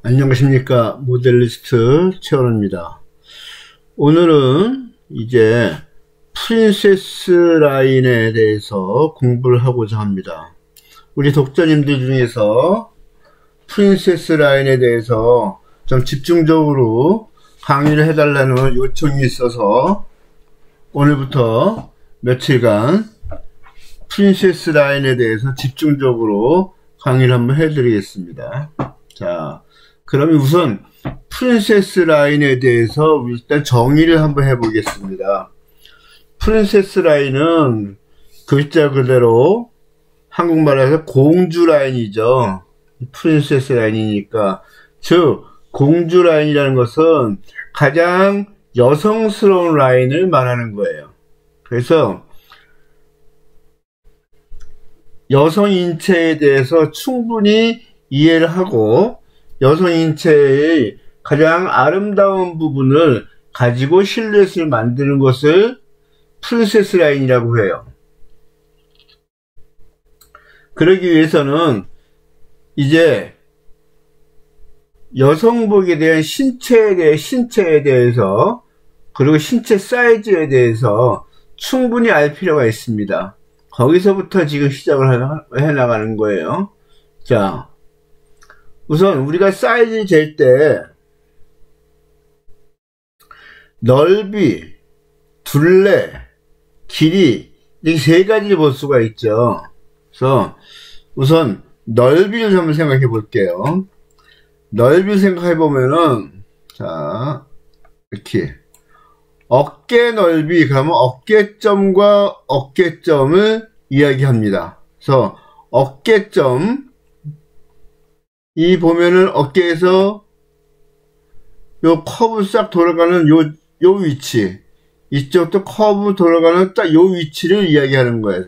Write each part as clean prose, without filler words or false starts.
안녕하십니까. 모델리스트 최원호입니다. 오늘은 이제 프린세스 라인에 대해서 공부를 하고자 합니다. 우리 독자님들 중에서 프린세스 라인에 대해서 좀 집중적으로 강의를 해달라는 요청이 있어서 오늘부터 며칠간 프린세스 라인에 대해서 집중적으로 강의를 한번 해드리겠습니다. 자, 그러면 우선 프린세스 라인에 대해서 일단 정의를 한번 해보겠습니다. 프린세스 라인은 글자 그대로 한국말에서 공주 라인이죠. 프린세스 라인이니까. 즉 공주 라인이라는 것은 가장 여성스러운 라인을 말하는 거예요. 그래서 여성 인체에 대해서 충분히 이해를 하고 여성 인체의 가장 아름다운 부분을 가지고 실루엣을 만드는 것을 프린세스 라인이라고 해요. 그러기 위해서는 이제 여성복에 대한 신체에 대해서 그리고 신체 사이즈에 대해서 충분히 알 필요가 있습니다. 거기서부터 지금 시작을 해나가는 거예요. 자, 우선 우리가 사이즈 잴 때 넓이, 둘레, 길이 이 세 가지를 볼 수가 있죠. 그래서 우선 넓이를 한번 생각해 볼게요. 넓이를 생각해 보면은 자 이렇게 어깨 넓이 그러면 어깨점과 어깨점을 이야기합니다. 그래서 어깨점 이 보면은 어깨에서 요 커브 싹 돌아가는 요 위치 이쪽도 커브 돌아가는 딱 요 위치를 이야기하는 거예요.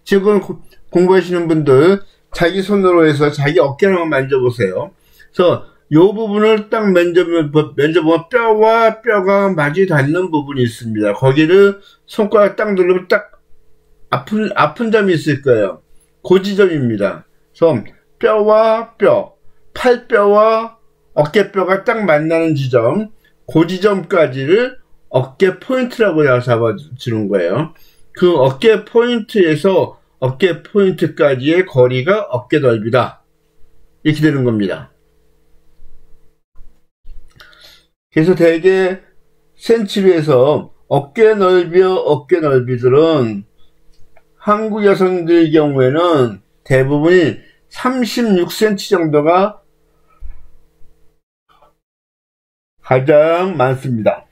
지금 공부하시는 분들 자기 손으로 해서 자기 어깨를 한번 만져보세요. 그래서 요 부분을 딱 만져보면 뼈와 뼈가 마주 닿는 부분이 있습니다. 거기를 손가락 딱 누르면 딱 아픈 점이 있을 거예요. 그 지점입니다. 그래서 뼈와 뼈, 팔뼈와 어깨뼈가 딱 만나는 지점, 그 지점까지를 어깨 포인트라고 잡아주는 거예요. 그 어깨 포인트에서 어깨 포인트까지의 거리가 어깨 넓이다. 이렇게 되는 겁니다. 그래서 대개 센치로에서 어깨 넓이들은 한국 여성들의 경우에는 대부분이 36cm 정도가 가장 많습니다.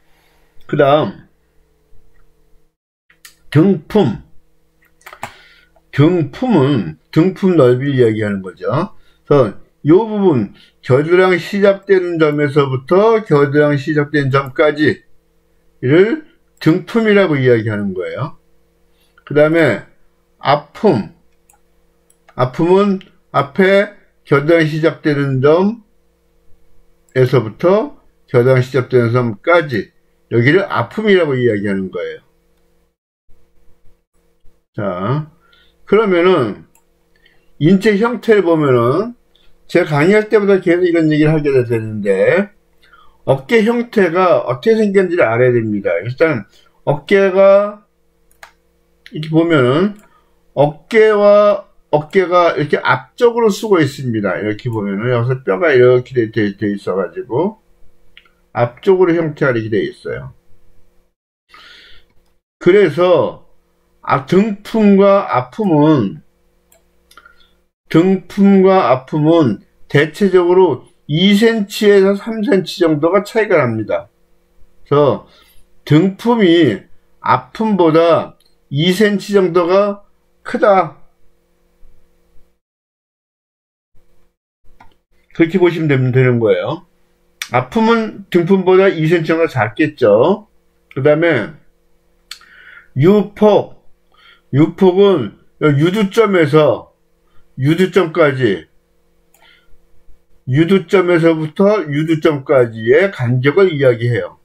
그 다음 등품은 등품 넓이를 이야기하는 거죠. 그래서 이 부분 겨드랑이 시작되는 점에서부터 겨드랑이 시작되는 점까지를 등품이라고 이야기하는 거예요. 그 다음에 아픔은 앞에 겨드랑이 시작되는 점에서부터 겨드랑이 시작되는 점까지 여기를 아픔이라고 이야기하는 거예요. 자, 그러면은 인체 형태를 보면은 제가 강의할 때보다 계속 이런 얘기를 하게 되는데 어깨 형태가 어떻게 생겼는지를 알아야 됩니다. 일단 어깨가 이렇게 보면은 어깨가 이렇게 앞쪽으로 쓰고 있습니다. 이렇게 보면은 여기서 뼈가 이렇게 돼 있어가지고 앞쪽으로 형태가 이렇게 돼 있어요. 그래서 등품과 아픔은 대체적으로 2cm에서 3cm 정도가 차이가 납니다. 그래서 등품이 아픔보다 2cm 정도가 크다. 그렇게 보시면 되는 거예요. 아픔은 등품보다 2cm 정도 작겠죠. 그 다음에 유폭은 유두점에서부터 유두점까지의 간격을 이야기해요.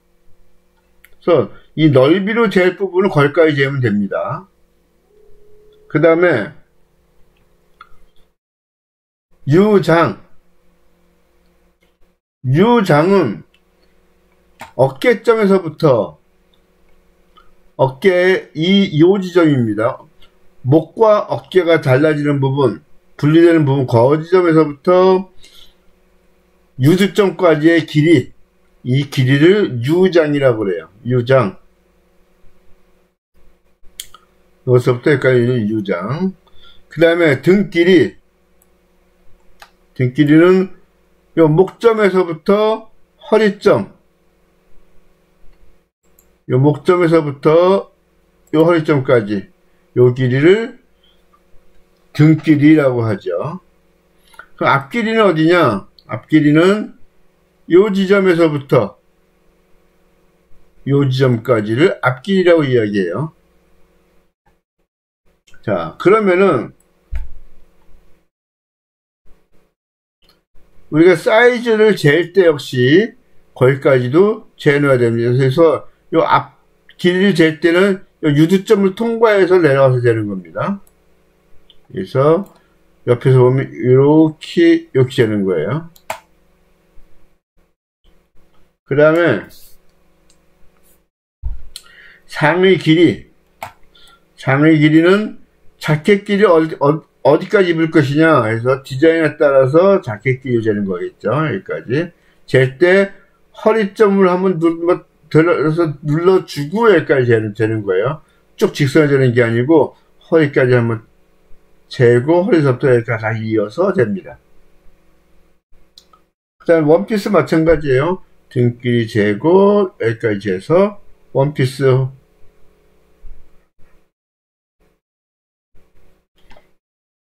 그래서 이 넓이로 잴 부분을 거기까지 재면 됩니다. 그 다음에 유장 유장은 어깨점에서부터 어깨의 요 지점입니다. 목과 어깨가 달라지는 부분, 분리되는 부분, 거지점에서부터 유두점까지의 길이, 이 길이를 유장이라고 그래요. 유장. 여기서부터 여기까지 유장. 그 다음에 등길이는 요 목점에서부터 허리점, 요 목점에서부터 요 허리점까지 요 길이를 등길이라고 하죠. 그 앞길이는 어디냐? 앞길이는 요 지점에서부터 요 지점까지를 앞길이라고 이야기해요. 자, 그러면은 우리가 사이즈를 잴 때 역시 거기까지도 재놓아야 됩니다. 그래서 요 앞 길이를 잴 때는 요 유두점을 통과해서 내려가서 재는 겁니다. 그래서 옆에서 보면 이렇게 재는 거예요. 그 다음에 상의 길이는 자켓 길이 어디까지 입을 것이냐 해서 디자인에 따라서 자켓 길이 재는 거겠죠. 여기까지 잴 때 허리점을 한번 눌러주고 여기까지 재는 거예요. 쭉 직선에 재는 게 아니고 허리까지 한번 재고 허리서부터 여기까지 다 이어서 잽니다. 그 다음에 원피스 마찬가지예요. 등길이 재고 여기까지 재서 원피스.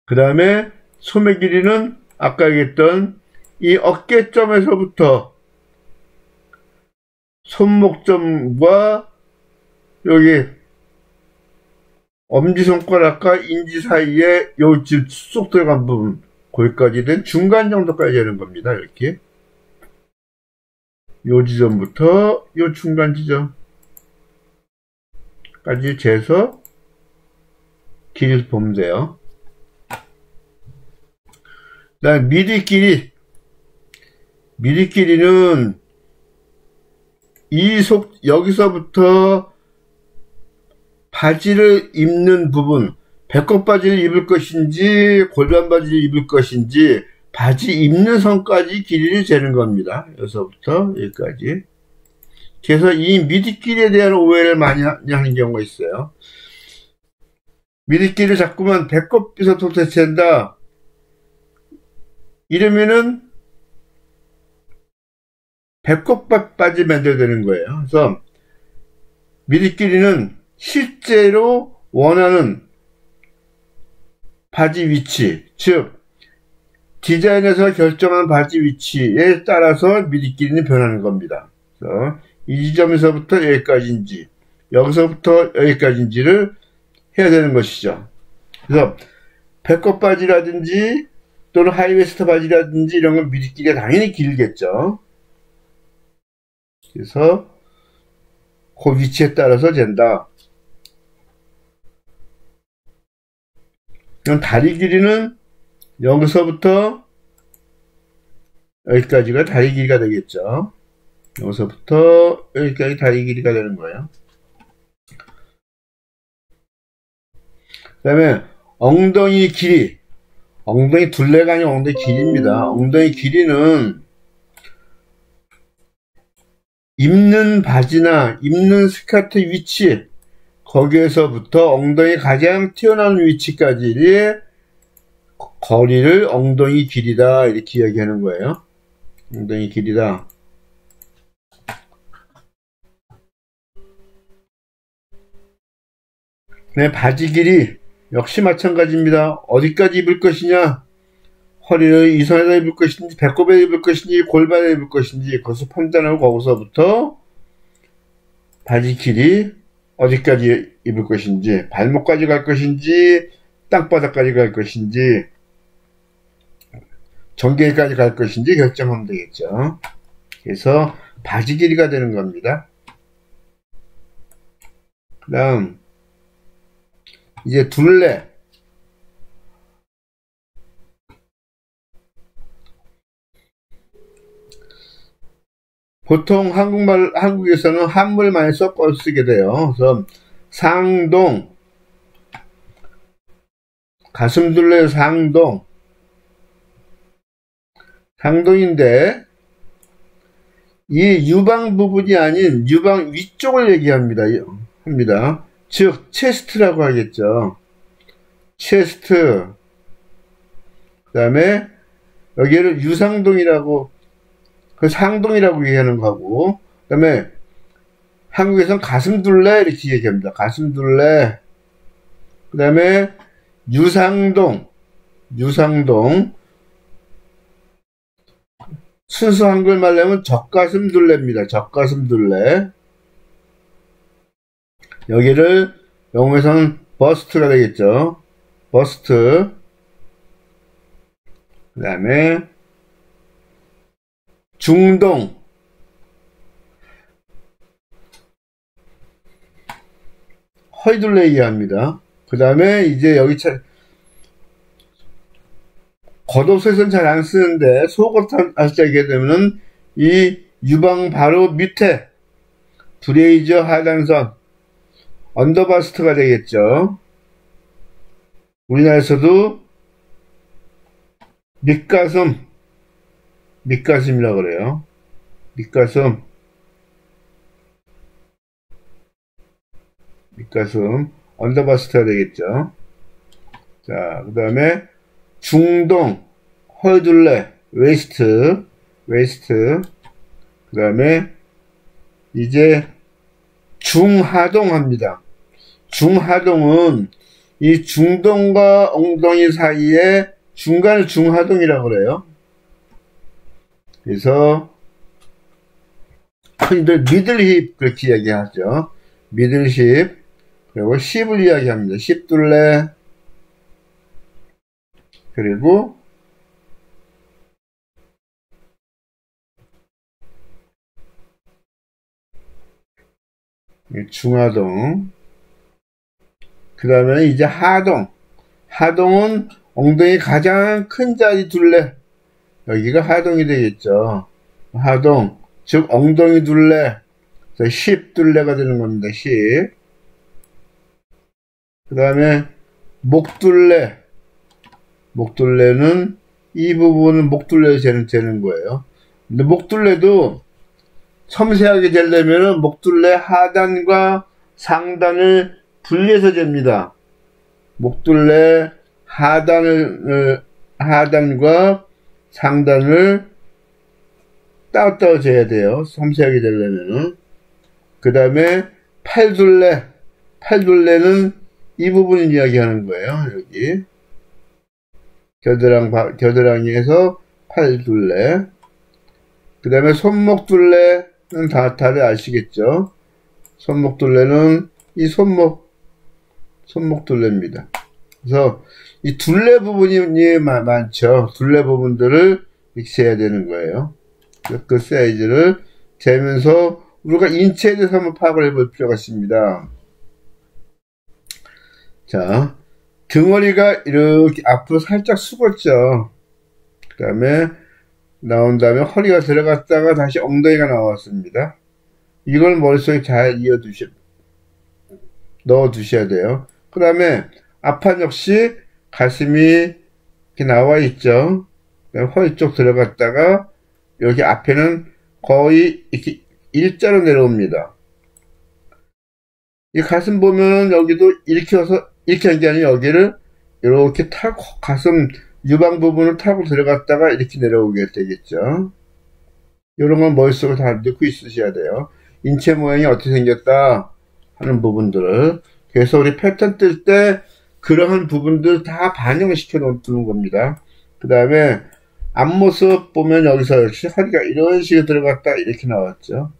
그 다음에 소매 길이는 아까 얘기했던 이 어깨점에서부터 손목점과 여기 엄지손가락과 인지 사이에 요 집 쏙 들어간 부분, 거기까지 된 중간 정도까지 재는 겁니다. 이렇게 요 지점부터 요 중간 지점까지 재서 길이를 보면 돼요. 그 다음 미리끼리는 여기서부터 바지를 입는 부분, 배꼽 바지를 입을 것인지 골반 바지를 입을 것인지 바지 입는 선까지 길이를 재는 겁니다. 여기서부터 여기까지. 그래서 이 미리끼리에 대한 오해를 많이 하는 경우가 있어요. 미리끼리를 자꾸만 배꼽에서부터 잰다 이러면은 배꼽 바지 만들어야 되는 거예요. 그래서 미리끼리는 실제로 원하는 바지 위치, 즉 디자인에서 결정한 바지 위치에 따라서 미리끼리는 변하는 겁니다. 그래서 이 지점에서부터 여기까지인지 여기서부터 여기까지인지를 해야 되는 것이죠. 그래서 배꼽 바지라든지 또는 하이웨스트 바지라든지 이런 건 미리끼리가 당연히 길겠죠. 그래서 그 위치에 따라서 잰다. 그럼 다리 길이는 여기서부터 여기까지가 다리 길이가 되겠죠. 여기서부터 여기까지 다리 길이가 되는 거예요. 그 다음에 엉덩이 길이. 엉덩이 둘레가 아니고 엉덩이 길이입니다. 엉덩이 길이는 입는 바지나 입는 스커트 위치, 거기에서부터 엉덩이 가장 튀어나오는 위치까지의 거리를 엉덩이 길이다 이렇게 이야기하는 거예요. 엉덩이 길이다. 네, 바지 길이 역시 마찬가지입니다. 어디까지 입을 것이냐, 허리를 이선에다 입을 것인지 배꼽에 입을 것인지 골반에 입을 것인지 그것을 판단하고 거기서부터 바지 길이 어디까지 입을 것인지, 발목까지 갈 것인지 땅바닥까지 갈 것인지 전개까지 갈 것인지 결정하면 되겠죠. 그래서 바지 길이가 되는 겁니다. 그 다음 이제 둘레. 보통 한국에서는 한문을 많이 섞어 쓰게 돼요. 그래서 상동, 가슴둘레 상동인데, 이 유방 부분이 아닌 유방 위쪽을 얘기합니다. 즉, 체스트라고 하겠죠. 체스트. 그 다음에, 여기를 유상동이라고, 그 상동이라고 얘기하는 거고, 그 다음에, 한국에서는 가슴둘레 이렇게 얘기합니다. 가슴둘레. 그 다음에, 유상동. 순수 한글말로 하면 젖가슴둘레입니다. 젖가슴둘레. 여기를 영어에서는 버스트가 되겠죠. 버스트. 그 다음에 중동. 허리둘레 이해합니다. 그 다음에 이제 여기 겉옷에서는 잘 안 쓰는데 속옷 할 때 하게 되면은 이 유방 바로 밑에 브레이저 하단선 언더바스트가 되겠죠. 우리나라에서도 밑가슴이라고 그래요. 밑가슴 언더바스트가 되겠죠. 자, 그 다음에 중동, 허리둘레, 웨이스트. 그 다음에 이제 중하동 합니다. 중하동은 이 중동과 엉덩이 사이에 중간을 중하동이라고 그래요. 그래서 흔히들 미들힙 그렇게 이야기하죠. 미들힙. 그리고 힙을 이야기합니다. 힙둘레. 그리고 중하동. 그 다음에 이제 하동은 엉덩이 가장 큰 자리 둘레. 여기가 하동이 되겠죠. 하동. 즉 엉덩이 둘레. 힙둘레가 되는 겁니다. 힙. 그 다음에 목둘레는 이 부분은 목둘레로 재는 거예요. 근데 목둘레도 섬세하게 재려면은 목둘레 하단과 상단을 분리해서 잽니다. 목둘레 하단과 상단을 따로 재야 돼요. 섬세하게 재려면은. 그 다음에 팔둘레는 이 부분을 이야기하는 거예요. 여기. 겨드랑이에서 팔둘레. 그 다음에 손목둘레는 다들 아시겠죠? 손목둘레는 이 손목둘레입니다. 그래서 이 둘레 부분이 많죠. 둘레 부분들을 이렇게 재야 되는 거예요. 그 사이즈를 재면서 우리가 인체에 대해서 한번 파악을 해볼 필요가 있습니다. 자, 등허리가 이렇게 앞으로 살짝 숙었죠. 그 다음에 나온 다음에 허리가 들어갔다가 다시 엉덩이가 나왔습니다. 이걸 머릿속에 잘 넣어두셔야 돼요. 그 다음에 앞판 역시 가슴이 이렇게 나와 있죠. 허리 쪽 들어갔다가 여기 앞에는 거의 이렇게 일자로 내려옵니다. 이 가슴 보면은 여기도 이렇게 한 게 아니라 여기를 이렇게 타고 가슴 유방 부분을 타고 들어갔다가 이렇게 내려오게 되겠죠. 이런 건 머릿속에 다 넣고 있으셔야 돼요. 인체 모양이 어떻게 생겼다 하는 부분들을. 그래서 우리 패턴 뜰 때 그러한 부분들 다 반영을 시켜 놓는 겁니다. 그 다음에 앞모습 보면 여기서 역시 허리가 이런 식으로 들어갔다 이렇게 나왔죠.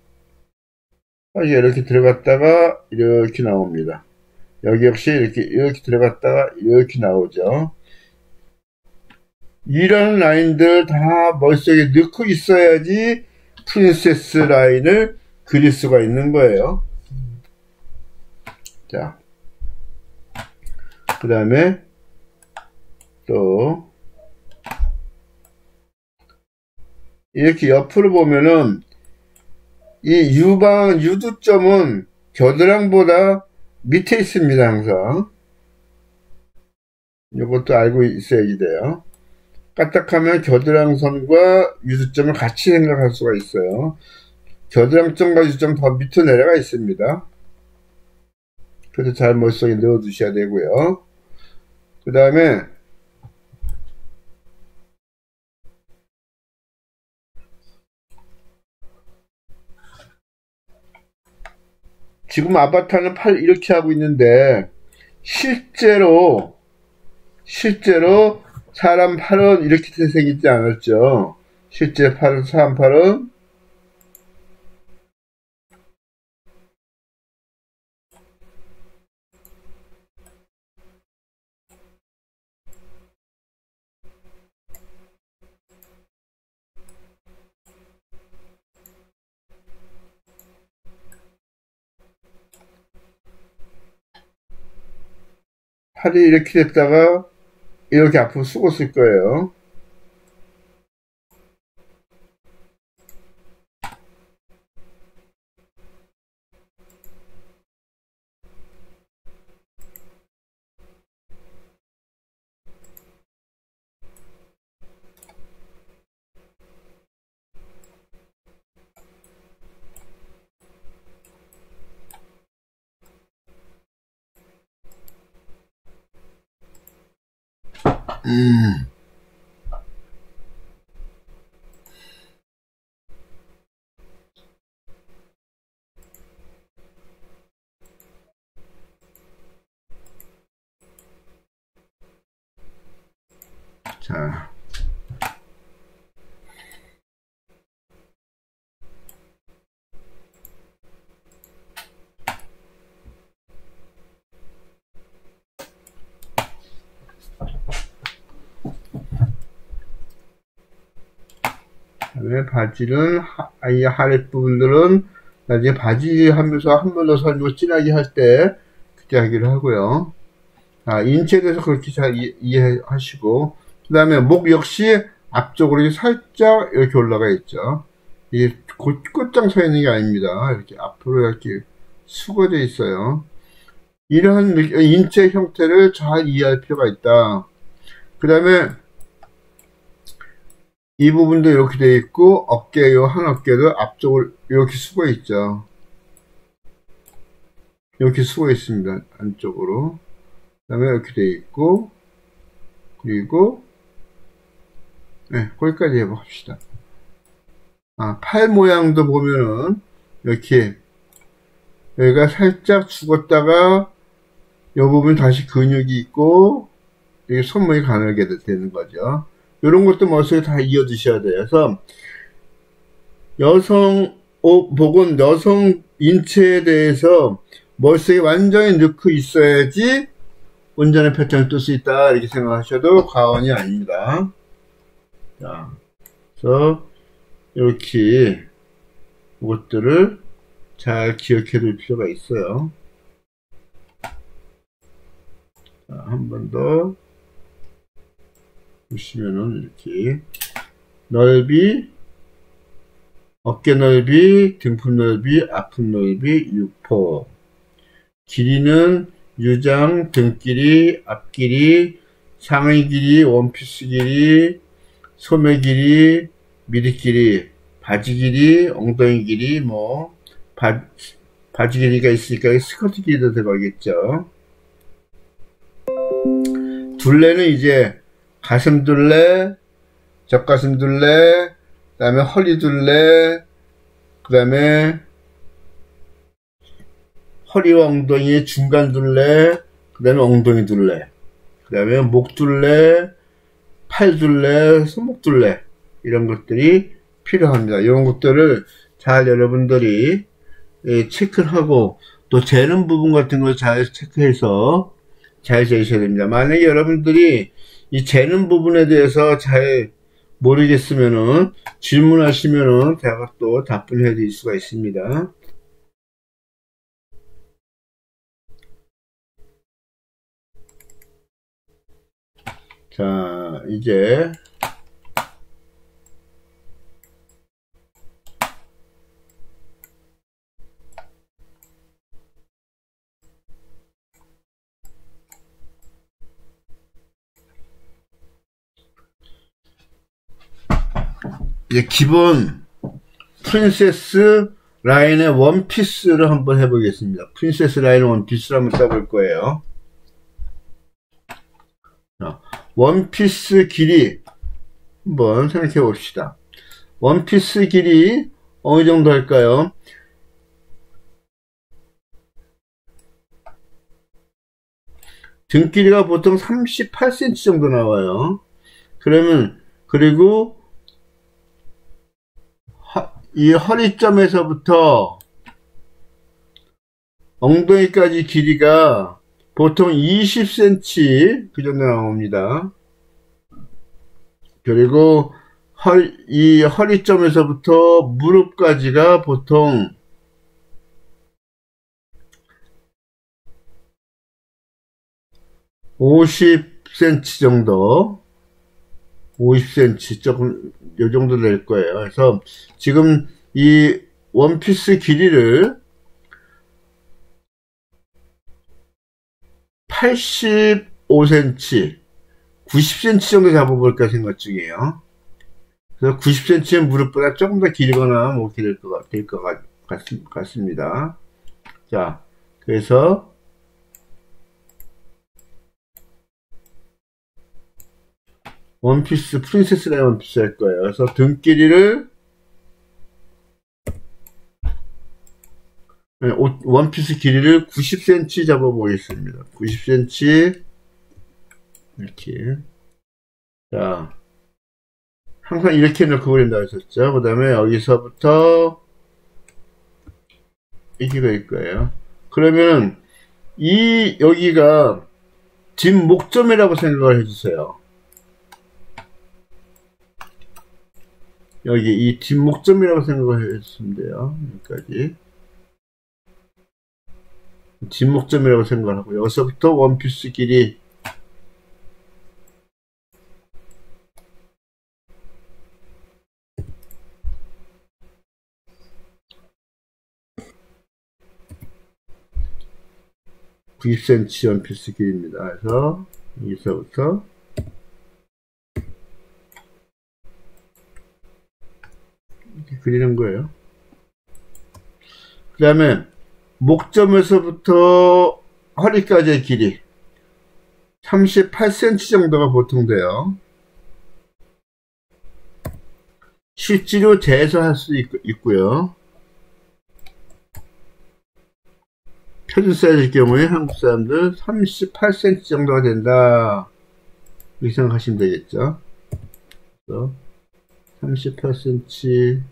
허리가 이렇게 들어갔다가 이렇게 나옵니다. 여기 역시 이렇게 들어갔다가 이렇게 나오죠. 이런 라인들 다 머릿속에 넣고 있어야지 프린세스 라인을 그릴 수가 있는 거예요. 자, 그 다음에 또 이렇게 옆으로 보면은 이 유두점은 겨드랑이보다 밑에 있습니다, 항상. 이것도 알고 있어야지 돼요. 까딱하면 겨드랑이선과 유두점을 같이 생각할 수가 있어요. 겨드랑이점과 유두점 더 밑으로 내려가 있습니다. 그래서 잘 머릿속에 넣어 두셔야 되고요. 그 다음에 지금 아바타는 팔 이렇게 하고 있는데 실제로 사람 팔은 이렇게 생기지 않았죠. 실제 사람 팔은 팔이 이렇게 됐다가 이렇게 앞으로 숙었을 거예요. 자, 그다음에 바지는 이 아랫부분들은 나중에 바지 하면서 한 번 더 설명 진하게 할 때 그때 하기로 하고요. 인체에 대해서 그렇게 잘 이해하시고, 그 다음에 목 역시 앞쪽으로 살짝 이렇게 올라가 있죠. 이게 곧장 서 있는 게 아닙니다. 이렇게 앞으로 이렇게 숙어져 있어요. 이러한 인체 형태를 잘 이해할 필요가 있다. 그 다음에 이 부분도 이렇게 되어 있고, 한 어깨도 앞쪽을 이렇게 숙어 있죠. 이렇게 숙어 있습니다. 안쪽으로. 그 다음에 이렇게 되어 있고, 그리고 네, 거기까지 해봅시다. 팔 모양도 보면은 이렇게 여기가 살짝 죽었다가 이 부분 다시 근육이 있고 이게 손목이 가늘게 되는 거죠. 이런 것도 머릿속에 다 이어 두셔야 돼요. 그래서 여성 혹은 여성 인체에 대해서 머릿속에 완전히 넣고 있어야지 온전한 패턴을 뜰 수 있다, 이렇게 생각하셔도 과언이 아닙니다. 자, 그래서 이렇게 이것들을 잘 기억해 둘 필요가 있어요. 한 번 더 보시면은 이렇게 넓이, 어깨 넓이, 등품 넓이, 앞품 넓이 6포, 길이는 유장, 등 길이, 앞 길이, 상의 길이, 원피스 길이, 소매 길이, 미리 길이, 바지 길이, 엉덩이 길이, 바지 길이가 있으니까 스커트 길이도 들어가겠죠. 둘레는 이제 가슴 둘레, 젖가슴 둘레, 그 다음에 허리 둘레, 그 다음에 허리와 엉덩이의 중간 둘레, 그 다음에 엉덩이 둘레, 그 다음에 목 둘레, 팔 둘레, 손목 둘레, 이런 것들이 필요합니다. 이런 것들을 잘 여러분들이 체크를 하고 또 재는 부분 같은 걸 잘 체크해서 잘 재셔야 됩니다. 만약에 여러분들이 이 재는 부분에 대해서 잘 모르겠으면은 질문하시면은 제가 또 답변해 드릴 수가 있습니다. 자, 이제 이제 기본 프린세스 라인의 원피스를 한번 해보겠습니다. 프린세스 라인 원피스를 한번 써볼 거예요. 원피스 길이 한번 생각해 봅시다. 원피스 길이 어느 정도 할까요? 등 길이가 보통 38cm 정도 나와요. 그러면 그리고 이 허리점에서부터 엉덩이까지 길이가 보통 20cm 그 정도 나옵니다. 그리고 이 허리점에서부터 무릎까지가 보통 50cm 정도, 50cm 조금 요 정도 될 거예요. 그래서 지금 이 원피스 길이를 85cm, 90cm 정도 잡아볼까 생각 중이에요. 그래서 90cm는 무릎보다 조금 더 길거나 뭐 될 것 같습니다. 자, 그래서 원피스, 프린세스 라인 원피스 할 거예요. 그래서 등 길이를 원피스 길이를 90cm 잡아보겠습니다. 90cm 이렇게. 자, 항상 이렇게 넣고 그린다고 했었죠. 그 다음에 여기서부터 이렇게 될 거예요. 그러면 여기가 뒷목점이라고 생각을 해주세요. 여기 이 뒷목점이라고 생각을 해주시면 돼요. 여기까지 뒷목점이라고 생각을 하고, 여기서부터 원피스 길이 (90cm) 원피스 길이입니다. 그래서 여기서부터 이렇게 그리는 거예요. 그 다음에 목점에서부터 허리까지의 길이 38cm 정도가 보통 돼요. 실제로 재서 할 수 있고요. 표준 사이즈일 경우에 한국 사람들 38cm 정도가 된다, 이렇게 생각하시면 되겠죠. 그래서 38cm,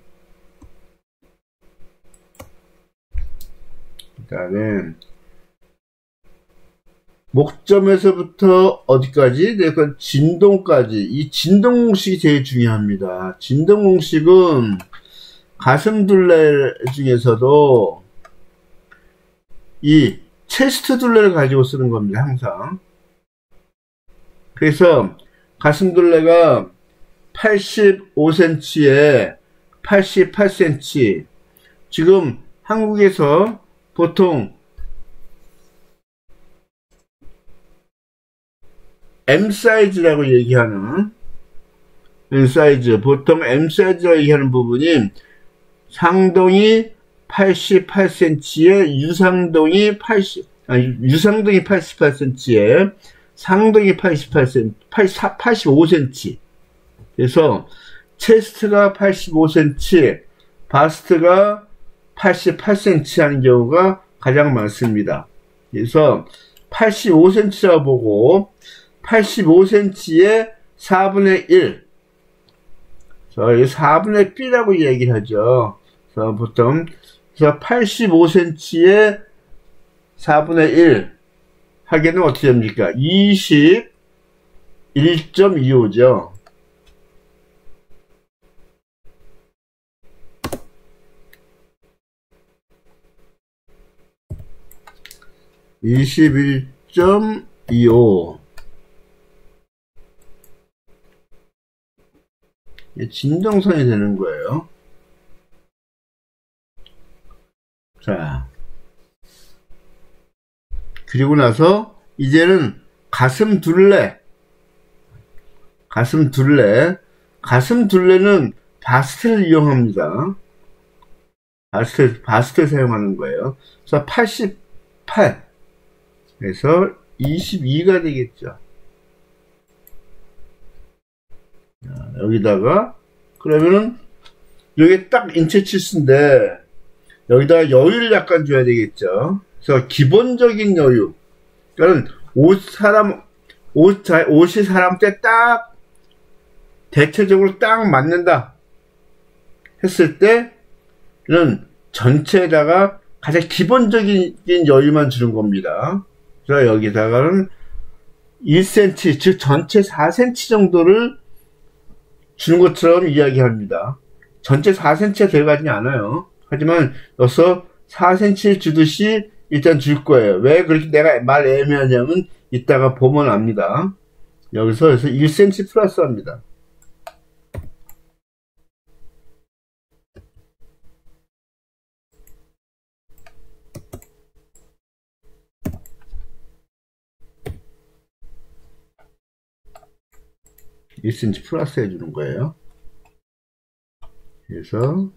그 다음에 목점에서부터 어디까지? 그러니까 진동까지. 이 진동 공식이 제일 중요합니다. 진동 공식은 가슴 둘레 중에서도 이 체스트 둘레를 가지고 쓰는 겁니다, 항상. 그래서 가슴 둘레가 85cm에 88cm. 지금 한국에서 보통 M 사이즈라고 얘기하는, M 사이즈, 보통 M 사이즈라고 얘기하는 부분이 상동이 88cm에 유상동이 88cm에 상동이 85cm. 그래서 체스트가 85cm, 바스트가 88cm 하는 경우가 가장 많습니다. 그래서 85cm 잡아보고 85cm에 4분의 1. 그래서 4분의 B라고 얘기를 하죠. 그래서 보통 85cm에 4분의 1 하게는 어떻게 됩니까? 21.25죠. (21.25) 진동선이 되는 거예요. 자, 그리고 나서 이제는 가슴 둘레는 바스트를 이용합니다. 바스트 사용하는 거예요. 그래서 88에서 22가 되겠죠. 자, 여기다가 그러면은 여기 딱 인체 치수인데 여기다가 여유를 약간 줘야 되겠죠. 그래서 기본적인 여유. 그러니까 옷이 사람 때 딱 대체적으로 딱 맞는다 했을 때는 전체에다가 가장 기본적인 여유만 주는 겁니다. 그래서 여기다가는 1cm, 즉 전체 4cm 정도를 주는 것처럼 이야기합니다. 전체 4cm가 들어가지 않아요. 하지만 여기서 4cm 주듯이 일단 줄 거예요. 왜 그렇게 내가 말 애매하냐면 이따가 보면 압니다. 여기서 1cm 플러스 합니다. (1cm) 플러스 해주는 거예요. 그래서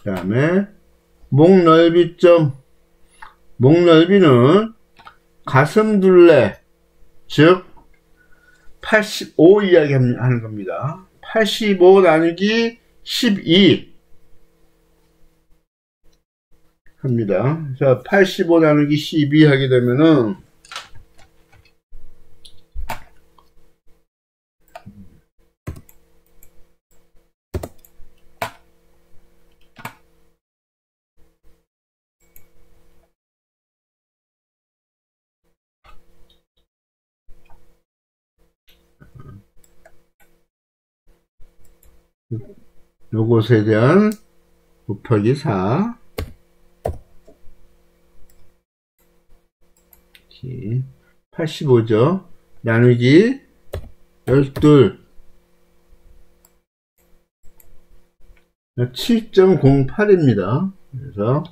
그 다음에 목 넓이는 가슴둘레, 즉 85 이야기하는 겁니다. 85 나누기 12 합니다. 자, 85 나누기 12 하게 되면은 요것에 대한 곱하기 4 85죠. 나누기 12 7.08입니다. 그래서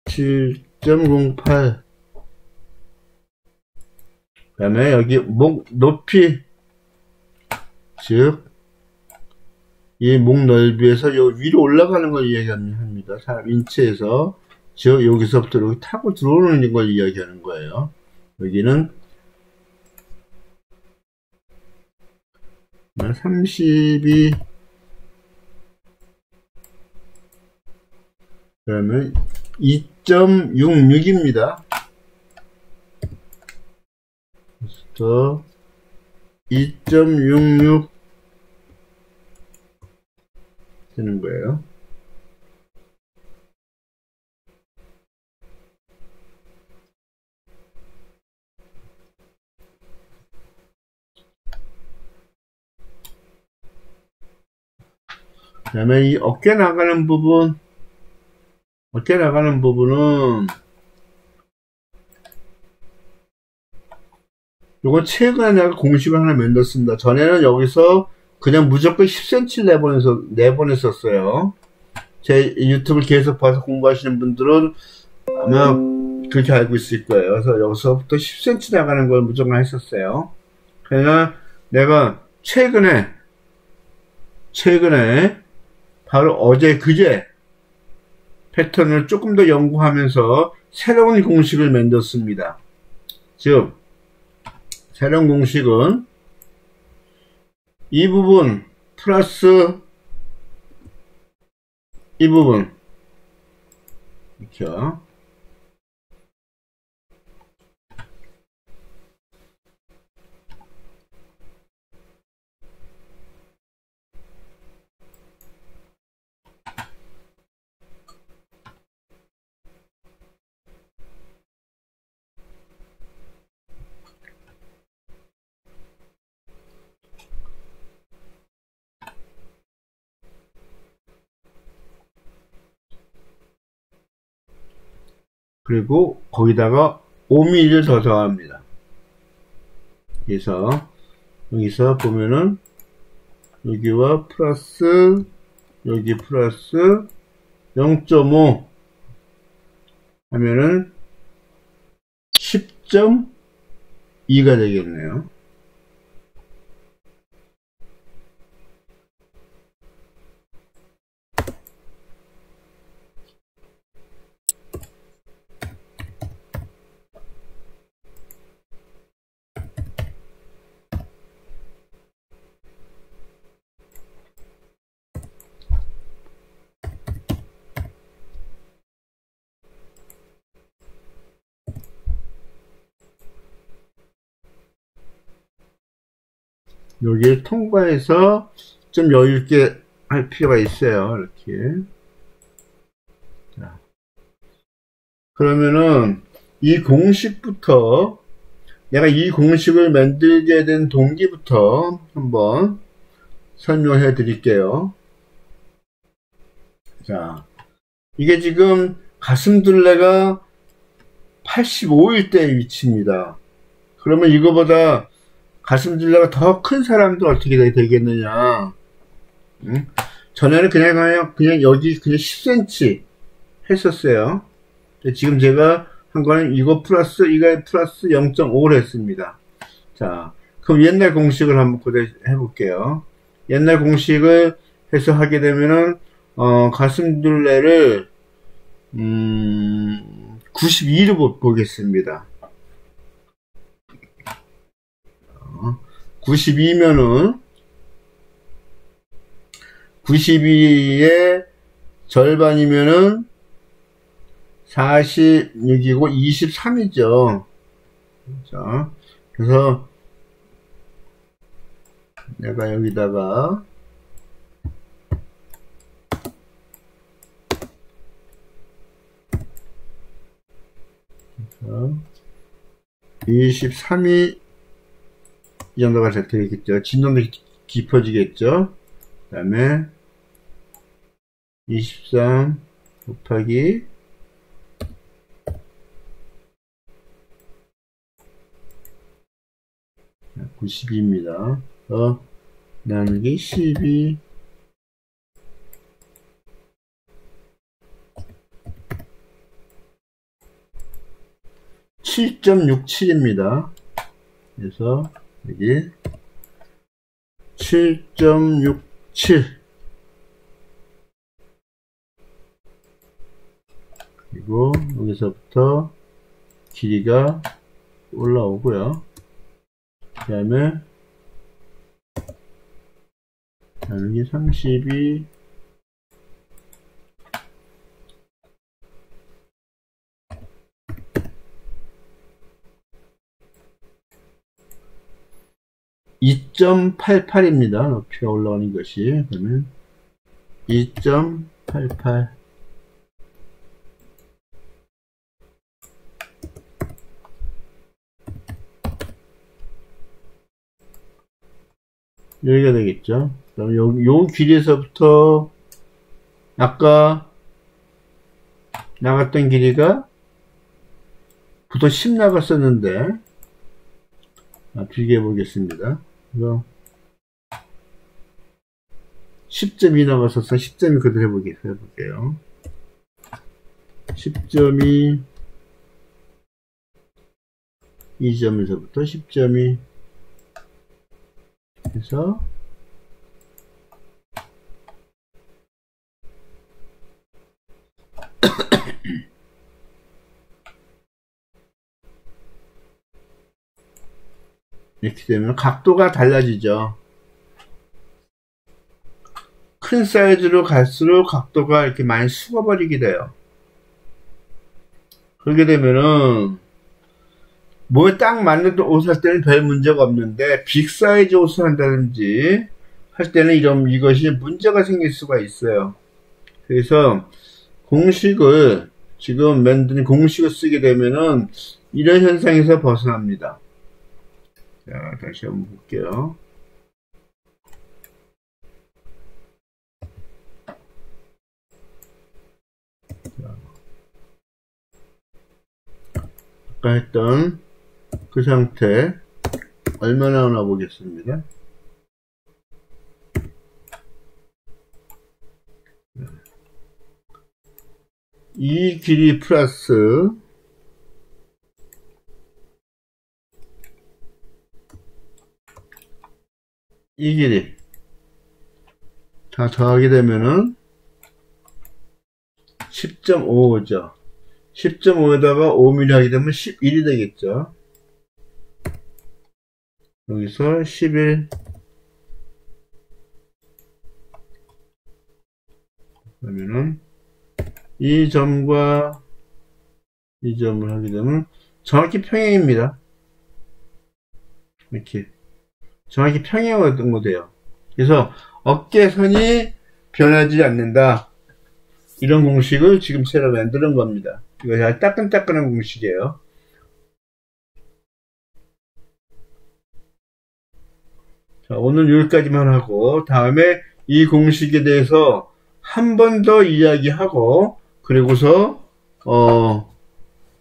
7.08 그 다음에 여기 목 높이, 즉 이 목 넓이에서 요 위로 올라가는 걸 이야기합니다. 사람 인체에서, 즉 여기서부터 이렇게 타고 들어오는 걸 이야기하는 거예요. 여기는 32 그러면 2.66입니다. 그래서 2.66 되는 거예요. 그 다음에 이 어깨 나가는 부분은 요거 최근에 내가 공식을 하나 만들었습니다. 전에는 여기서 그냥 무조건 10cm 내보냈었어요. 제 유튜브를 계속 봐서 공부하시는 분들은 아마 그렇게 알고 있을 거예요. 그래서 여기서부터 10cm 나가는 걸 무조건 했었어요. 그러나 내가 최근에 바로 어제 그제 패턴을 조금 더 연구하면서 새로운 공식을 만들었습니다. 즉 새로운 공식은 이 부분 플러스 이 부분, 그렇죠? 그리고 거기다가 5mm를 더 더합니다. 그래서 여기서 보면은 여기와 플러스 여기 플러스 0.5 하면은 10.2가 되겠네요. 여기를 통과해서 좀 여유있게 할 필요가 있어요. 이렇게. 자, 그러면은 이 공식부터 내가 이 공식을 만들게 된 동기부터 한번 설명해 드릴게요. 자, 이게 지금 가슴둘레가 85일대의 위치입니다. 그러면 이거보다 가슴둘레가 더 큰 사람도 어떻게 되겠느냐. 응? 전에는 그냥 여기 그냥 10cm 했었어요. 지금 제가 한 거는 이거 플러스 0.5를 했습니다. 자, 그럼 옛날 공식을 한번 고려해 볼게요. 옛날 공식을 해서 하게 되면은 가슴둘레를 92로 보겠습니다. 92면은 92의 절반이면은 46이고 23이죠. 자, 그래서 내가 여기다가 23이 이 정도가 되겠죠. 진동도 깊어지겠죠. 그 다음에 23 곱하기 92입니다. 나누기 12 7.67입니다. 그래서 여기 7.67 그리고 여기서부터 길이가 올라오고요. 그 다음에 나누기 32 2.88입니다. 높이가 올라오는 것이. 그러면 2.88 여기가 되겠죠. 그럼 요 길이에서부터 아까 나갔던 길이가 보통 10 나갔었는데 비교해 보겠습니다. 이거 10.2 나갔었어. 10.2 그대로 해볼게요. 10.2 이 점에서부터 10.2 해서 이렇게 되면 각도가 달라지죠. 큰 사이즈로 갈수록 각도가 이렇게 많이 숙어버리게 돼요. 그렇게 되면은 몸에 딱 맞는 옷 할 때는 별 문제가 없는데 빅 사이즈 옷을 한다든지 할 때는 이것이 문제가 생길 수가 있어요. 그래서 공식을 지금 만든 공식을 쓰게 되면은 이런 현상에서 벗어납니다. 자, 다시 한번 볼게요. 자. 아까 했던 그 상태 얼마나 나오나 보겠습니다. 이 길이 플러스 이 길이 다 더하게 되면은 10.55죠. 10.5에다가 5mm 하게 되면 11이 되겠죠. 여기서 11 그러면은 이 점과 이 점을 하게 되면 정확히 평행입니다. 이렇게 정확히 평행으로 돼요. 그래서 어깨선이 변하지 않는다. 이런 공식을 지금 새로 만드는 겁니다. 이거 잘 따끈따끈한 공식이에요. 자, 오늘 여기까지만 하고 다음에 이 공식에 대해서 한 번 더 이야기하고 그리고서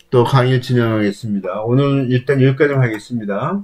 또 강의 진행하겠습니다. 오늘 일단 여기까지만 하겠습니다.